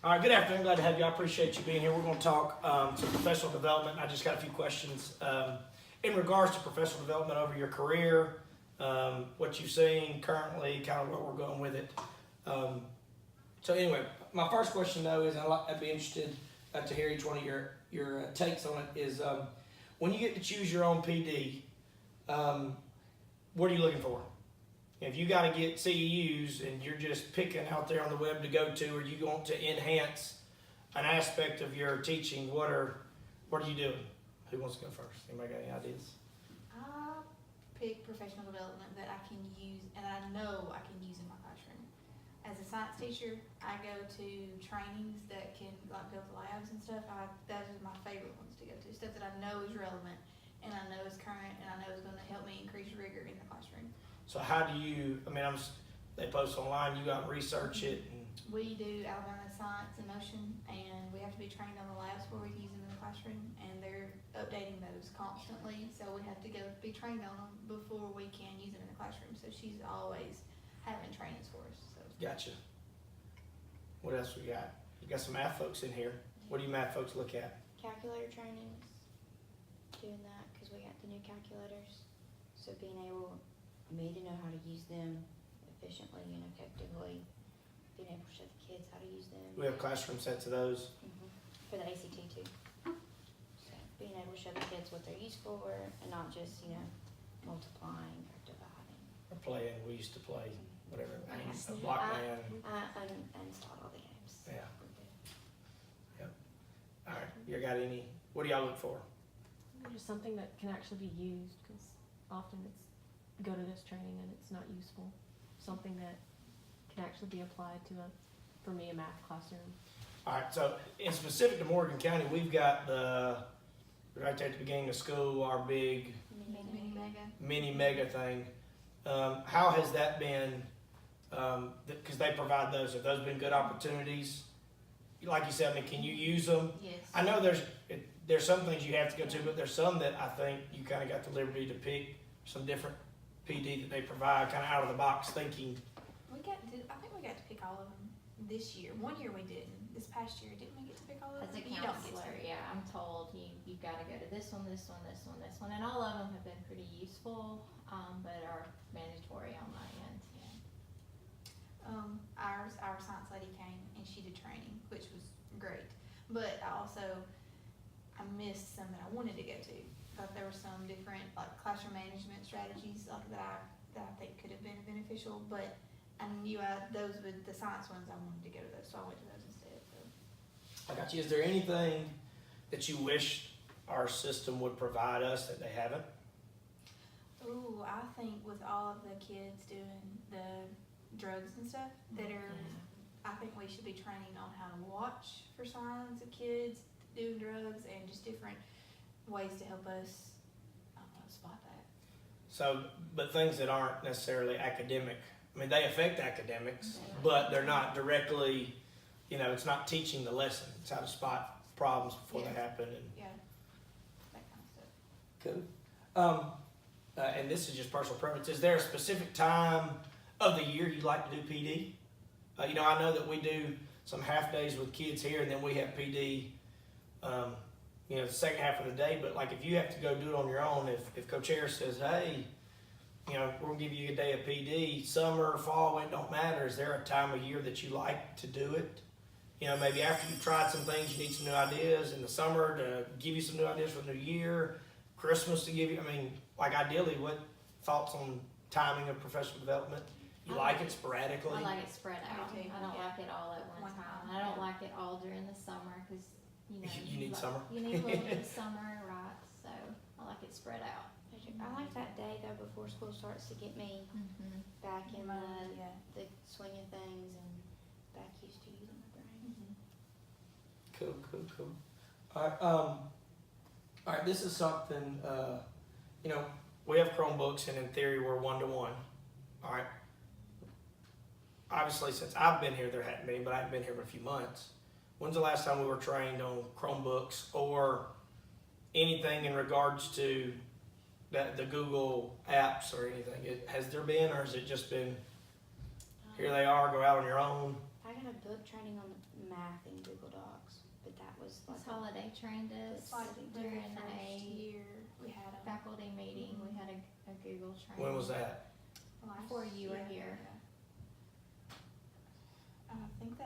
All right, good afternoon. Glad to have you. I appreciate you being here. We're going to talk some professional development. I just got a few questions in regards to professional development over your career, what you've seen currently, kind of where we're going with it. So anyway, my first question though is I'd be interested to hear each one of your takes on it. Is when you get to choose your own PD, what are you looking for? If you got to get CEUs and you're just picking out there on the web to go to, or you want to enhance an aspect of your teaching, what are you doing? Who wants to go first? Anybody got any ideas? I pick professional development that I can use and I know I can use in my classroom. As a science teacher, I go to trainings that can like build labs and stuff. Those are my favorite ones to go to. Stuff that I know is relevant and I know is current and I know is going to help me increase rigor in the classroom. So how do you? I mean, they post online. You got to research it. And we do Alabama Science in Motion, and we have to be trained on the labs where we use them in the classroom, and they're updating those constantly. So we have to go be trained on them before we can use them in the classroom. So she's always having trainings for us. So. Gotcha. What else we got? You got some math folks in here. What do you math folks look at? Calculator trainings, doing that because we got the new calculators. So being able me to know how to use them efficiently and effectively, being able to show the kids how to use them. We have classroom sets of those. For the ACT too. So being able to show the kids what they're used for and not just, multiplying or dividing. Or playing. We used to play whatever. Yes. A block man. I uninstalled all the games. Yeah. Yep. All right. You got any? What do y'all look for? Just something that can actually be used, because often it's go to this training and it's not useful. Something that can actually be applied to for me, a math classroom. All right. So in specific to Morgan County, we've got right there at the beginning of school, our big mini mega thing. How has that been? Because they provide those. Have those been good opportunities? Like you said, I mean, can you use them? Yes. I know there's some things you have to go to, but there's some that I think you kind of got the liberty to pick some different PD that they provide, kind of out of the box thinking. I think we got to pick all of them this year. 1 year we didn't. This past year, didn't we get to pick all of them? As a You don't get counselor, to. yeah, I'm told you've got to go to this one, this one, this one, this one, and all of them have been pretty useful, but are mandatory on my end. Yeah. Our science lady came and she did training, which was great. But I missed some that I wanted to go to. Thought there were some different like classroom management strategies like that I think could have been beneficial, but I knew those were the science ones I wanted to go to those, so I went to those instead. So. I got you. Is there anything that you wish our system would provide us that they haven't? Ooh, I think with all of the kids doing the drugs and stuff I think we should be training on how to watch for signs of kids doing drugs and just different ways to help us, spot that. So, but things that aren't necessarily academic. I mean, they affect academics, but they're not directly, it's not teaching the lesson. It's how to spot problems before they happen. And Yeah, that kind of stuff. cool. And this is just personal preference. Is there a specific time of the year you like to do PD? I know that we do some half days with kids here, and then we have PD, the second half of the day. But like if you have to go do it on your own, if Coach Harris says, hey, we're gonna give you a day of PD, summer, fall, it don't matter. Is there a time of year that you like to do it? Maybe after you've tried some things, you need some new ideas in the summer to give you some new ideas for the new year, Christmas to give you, ideally, what thoughts on timing of professional development? You like it sporadically? I like it spread out. Me too. I don't like it all at one time. I don't like it all during the summer because You need summer. You need a little bit of summer, right? So I like it spread out. I like that day though before school starts to get me back in the swing of things and back used to using my brain. Cool. All right, this is something, we have Chromebooks, and in theory, we're one-to-one. All right. Obviously, since I've been here, there hadn't been, but I haven't been here for a few months. When's the last time we were trained on Chromebooks or anything in regards to the Google apps or anything? Has there been, or has it just been, here they are, go out on your own? I had a book training on math in Google Docs, but that was like Miss Holiday trained us It's like the very during first a year we had them. faculty meeting. We had a Google training. When was that? Before you were here. I think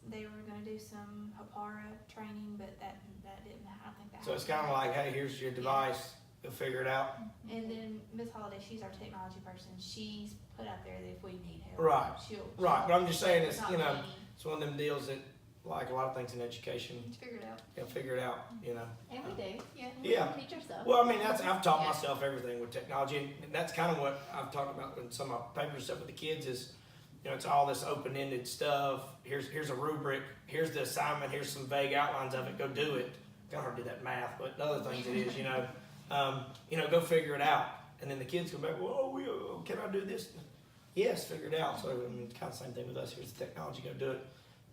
they were gonna do some Hapara training, but that didn't, I don't think that. So it's kind of like, hey, here's your device, you'll figure it out. And then Miss Holiday, she's our technology person, she's put out there that if we need help. Right. She'll. Right, but I'm just saying it's, not you know, me. it's one of them deals that, like a lot of things in education, Let's figure it out. you'll figure it out, you know. And we do. Yeah. Yeah. Teach ourselves. Well, I mean, I've taught Yeah. myself everything with technology, and that's kind of what I've talked about in some of my paper stuff with the kids is, you know, it's all this open-ended stuff. Here's a rubric, here's the assignment, here's some vague outlines of it, go do it. Kind of hard to do that math, but other things it is, you know, go figure it out. And then the kids come back, well, can I do this? Yes, figure it out. So, I mean, it's kind of the same thing with us. Here's the technology, go do it.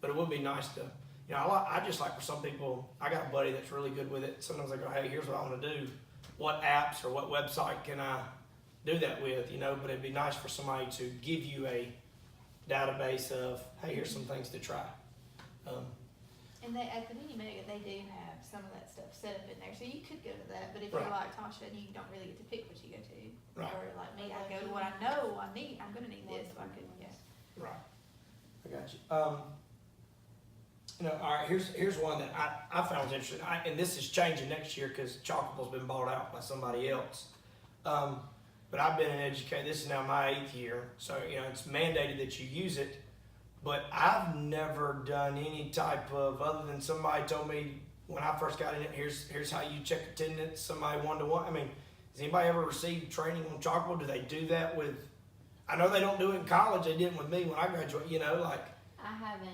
But it would be nice to, you know, I just like for some people, I got a buddy that's really good with it. Sometimes I go, hey, here's what I want to do. What apps or what website can I do that with, you know? But it'd be nice for somebody to give you a database of, hey, here's some things to try. And at the mini mega, they do have some of that stuff set up in there, so you could go to that, but if Right. you're like Tasha and you don't really get to pick what you go to. Right. Or like me, I go to what I know I need, I'm gonna need this, so I could, yeah. Right. I got you. You know, all right, here's one that I found was interesting. And this is changing next year because Chalkable's been bought out by somebody else. But I've been an educator. This is now my 8th year. So, you know, it's mandated that you use it. But I've never done any type of, other than somebody told me when I first got in it, here's how you check attendance, somebody one-to-one. I mean, has anybody ever received training on Chalkable? Do they do that with, I know they don't do it in college. They didn't with me when I graduated, you know, like, I haven't.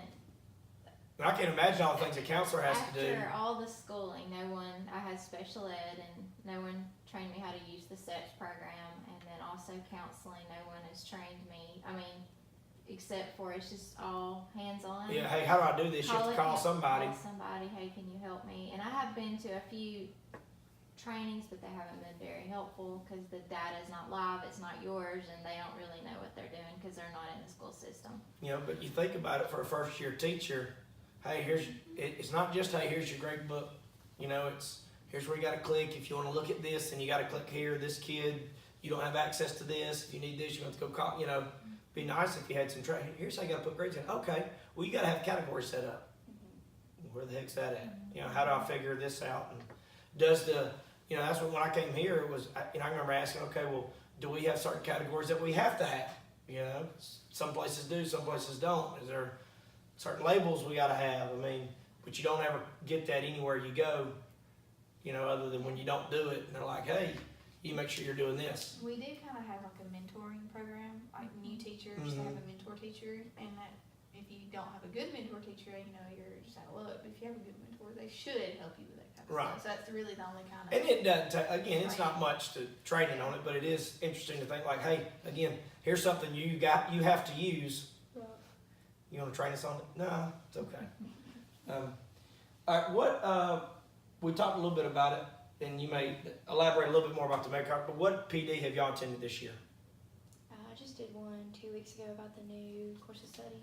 I can't imagine all the things a counselor has to do. After all the schooling, I had special ed and no one trained me how to use the SEPS program, and then also counseling, no one has trained me. I mean, except for it's just all hands-on. Yeah, hey, how do I do this? You have to call somebody. Call somebody, hey, can you help me? And I have been to a few trainings, but they haven't been very helpful because the data is not live, it's not yours, and they don't really know what they're doing because they're not in the school system. You know, but you think about it for a first-year teacher. Hey, it's not just, hey, here's your grade book. You know, here's where you got to click. If you want to look at this, then you got to click here. This kid, you don't have access to this. If you need this, you have to go call, you know. Be nice if you had some training. Here's how you got to put grades in. Okay, well, you got to have categories set up. Where the heck's that at? You know, how do I figure this out? And does you know, that's when I came here, it was, you know, I remember asking, okay, well, do we have certain categories that we have to have? You know, some places do, some places don't. Is there certain labels we got to have? I mean, but you don't ever get that anywhere you go, you know, other than when you don't do it. And they're like, hey, you make sure you're doing this. We do kind of have like a mentoring program, like new teachers Mhm. have a mentor teacher, and that if you don't have a good mentor teacher, you know, you're just out of luck. But if you have a good mentor, they should help you with that kind of Right. stuff. So that's really the only kind of. And it doesn't take, again, it's not much to training on it, but it is interesting to think like, hey, again, here's something you have to use. You want to train us on it? No, it's okay. All right, we talked a little bit about it, and you may elaborate a little bit more about the Megacart, but what PD have y'all attended this year? I just did one 2 weeks ago about the new course of study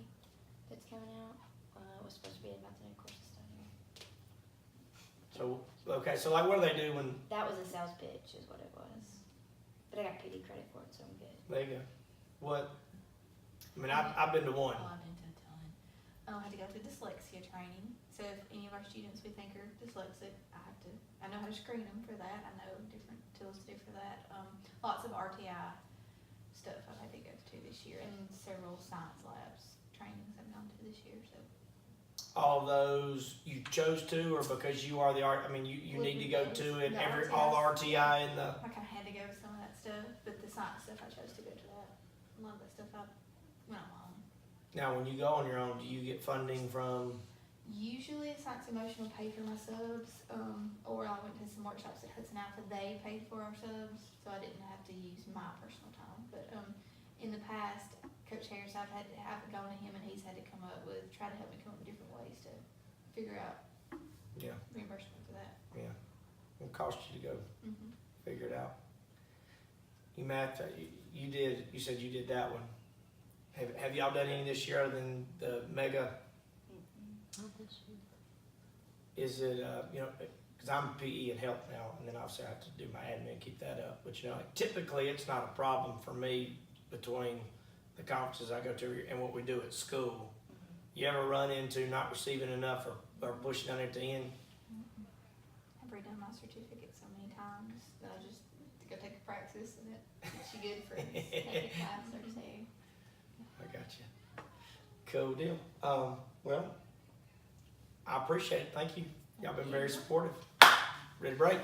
that's coming out. It was supposed to be about the new course of study. So, okay, so like what do they do when, That was a sales pitch is what it was. But I got PD credit for it, so I'm good. there you go. I mean, I've been to one. Oh, I've been to a ton. I had to go through dyslexia training. So if any of our students we think are dyslexic, I know how to screen them for that. I know different tools to do for that. Lots of RTI stuff I've had to go to this year, and several science labs trainings I've gone to this year. So All those you chose to, or because you are the art, I mean, you need to go to it, The all the RTI and the, I kind of had to go with some of that stuff, but the science stuff I chose to go to that. A lot of that stuff I went on my own. now when you go on your own, do you get funding from, Usually Science Emotional paid for my subs, or I went to some workshops at Hudson Alpha, they paid for our subs, so I didn't have to use my personal time. But in the past, Coach Harris, I've gone to him and he's had to try to help me come up with different ways to figure out yeah, reimbursement for that. it cost you to go Mm-hmm. figure it out? Matt, you said you did that one. Have y'all done any this year other than the mega Not this year. Is it, you know, because I'm PE and health now, and then obviously I have to do my admin, keep that up. But you know, like, typically it's not a problem for me between the conferences I go to and what we do at school. You ever run into not receiving enough or pushing on it at the end? I've redone my certificate so many times that I just go take a practice and it gets you good for Take a class or two. I got you. Cool deal. Well, I appreciate it. Thank you. Y'all been very supportive. Ready to break?